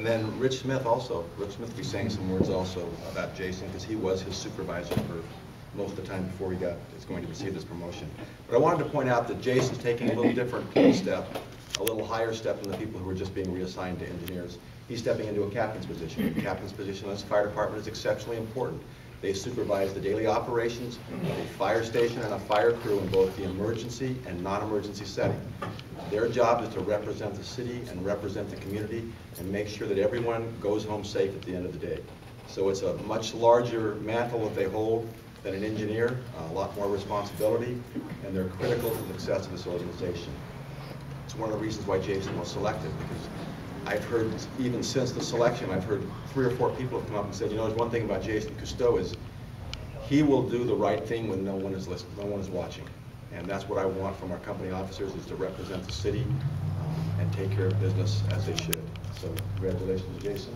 And then Rich Smith also. Rich Smith will be saying some words also about Jason, because he was his supervisor for most of the time before is going to receive this promotion. But I wanted to point out that Jason's taking a little different step, a little higher step than the people who are just being reassigned to engineers. He's stepping into a captain's position. The captain's position in this fire department is exceptionally important. They supervise the daily operations of a fire station and a fire crew in both the emergency and non-emergency setting. Their job is to represent the city and represent the community and make sure that everyone goes home safe at the end of the day. So it's a much larger mantle that they hold than an engineer, a lot more responsibility, and they're critical to the success of this organization. It's one of the reasons why Jason was selected, because I've heard, even since the selection, I've heard 3 or 4 people have come up and said, you know, there's one thing about Jason Cousteau is he will do the right thing when no one is listening, no one is watching. And that's what I want from our company officers, is to represent the city and take care of business as they should. So congratulations, Jason.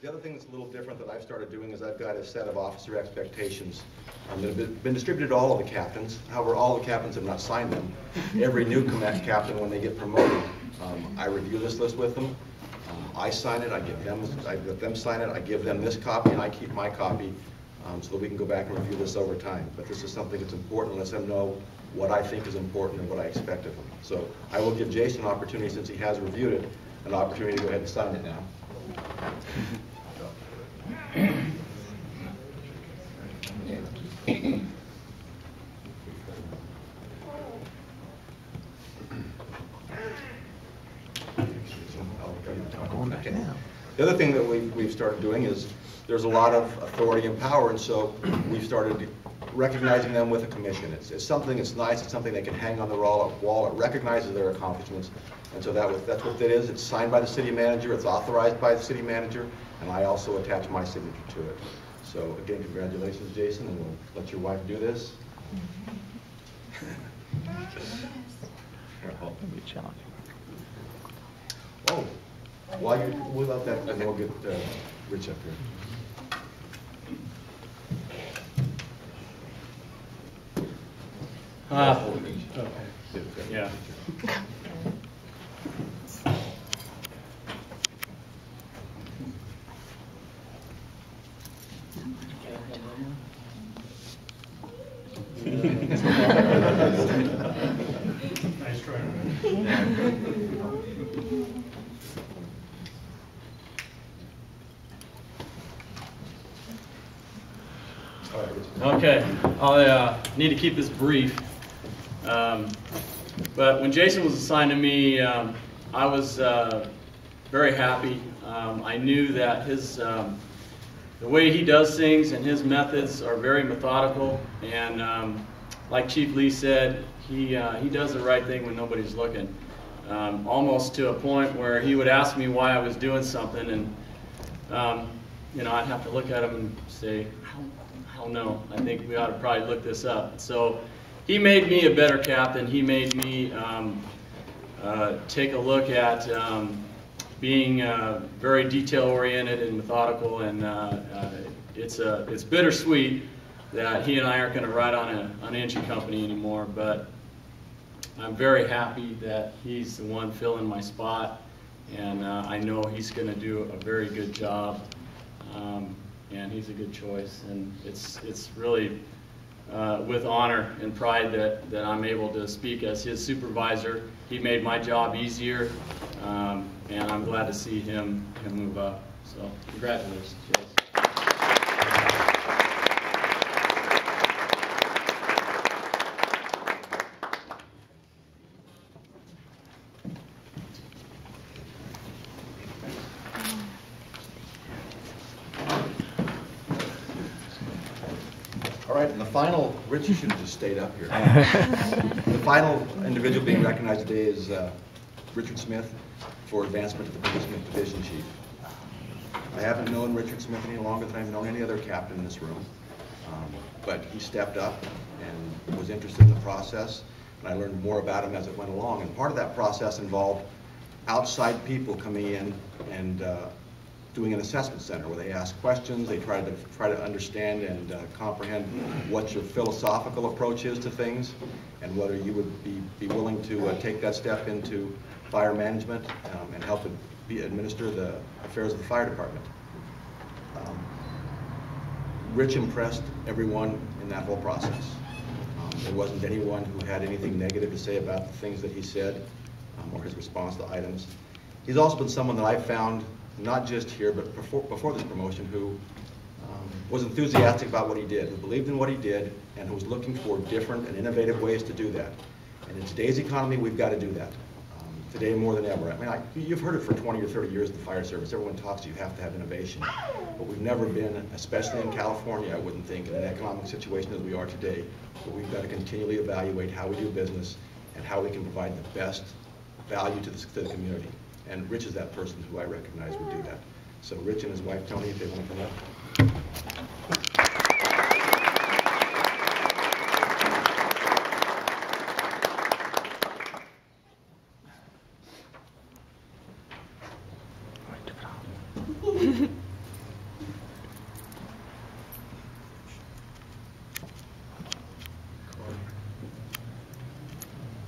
The other thing that's a little different that I've started doing is I've got a set of officer expectations that have been distributed to all of the captains. However, all the captains have not signed them. Every new captain, when they get promoted, I review this list with them. I sign it, I let them sign it, I give them this copy, and I keep my copy so that we can go back and review this over time. But this is something that's important, lets them know what I think is important and what I expect of them. So I will give Jason an opportunity, since he has reviewed it, an opportunity to go ahead and sign it now. The other thing that we've started doing is there's a lot of authority and power, and so we've started recognizing them with a commission. It's something that's nice. It's something they can hang on the wall. It recognizes their accomplishments, and so that's what it is. It's signed by the city manager. It's authorized by the city manager, and I also attach my signature to it. So again, congratulations, Jason, and we'll let your wife do this. Oh, we'll let that, and we'll get Rich up here. Okay. Yeah. Nice try. Okay, I need to keep this brief. But when Jason was assigned to me, I was very happy. I knew that the way he does things and his methods are very methodical, and like Chief Lee said, he does the right thing when nobody's looking. Almost to a point where he would ask me why I was doing something, and you know, I'd have to look at him and say, hell no, I think we ought to probably look this up. So he made me a better captain. He made me take a look at being very detail-oriented and methodical, and it's bittersweet that he and I aren't going to ride on an engine company anymore, but I'm very happy that he's the one filling my spot, and I know he's going to do a very good job, and he's a good choice, and it's really with honor and pride that I'm able to speak as his supervisor. He made my job easier, and I'm glad to see him move up. So congratulations, Jason. All right, and the final, Rich, you should have just stayed up here. The final individual being recognized today is Richard Smith for advancement to the position of Division Chief. I haven't known Richard Smith any longer than I've known any other captain in this room, but he stepped up and was interested in the process, and I learned more about him as it went along. And part of that process involved outside people coming in and doing an assessment center where they ask questions, they try to understand and comprehend what your philosophical approach is to things, and whether you would be willing to take that step into fire management and help administer the affairs of the fire department. Rich impressed everyone in that whole process. There wasn't anyone who had anything negative to say about the things that he said or his response to items. He's also been someone that I found, not just here, but before this promotion, who was enthusiastic about what he did, who believed in what he did, and who was looking for different and innovative ways to do that. And in today's economy, we've got to do that. Today more than ever. I mean, you've heard it for 20 or 30 years in the fire service. Everyone talks to you have to have innovation. But we've never been, especially in California, I wouldn't think, in an economic situation as we are today, but we've got to continually evaluate how we do business and how we can provide the best value to the community. And Rich is that person who I recognize would do that. So Rich and his wife, Tony, if they want to come up.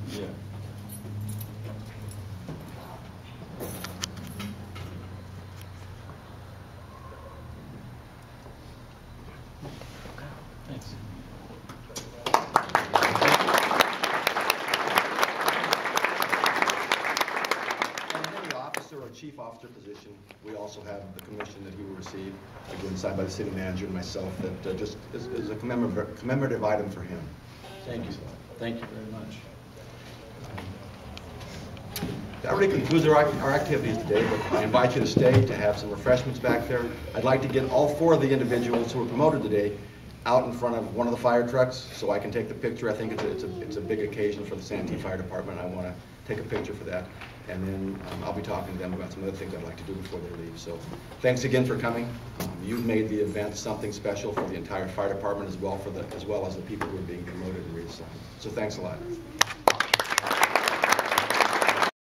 Yeah. Thanks. And in any officer or chief officer position, we also have the commission that he will receive, again signed by the city manager and myself, that just is a commemorative item for him. Thank you. Thank you very much. That already concludes our activities today, but I invite you to stay to have some refreshments back there. I'd like to get all 4 of the individuals who were promoted today out in front of one of the fire trucks so I can take the picture. I think it's a big occasion for the Santee Fire Department. I want to take a picture for that. And then I'll be talking to them about some other things I'd like to do before they leave. So thanks again for coming. You've made the event something special for the entire fire department as well as the people who are being promoted and reassigned. So thanks a lot.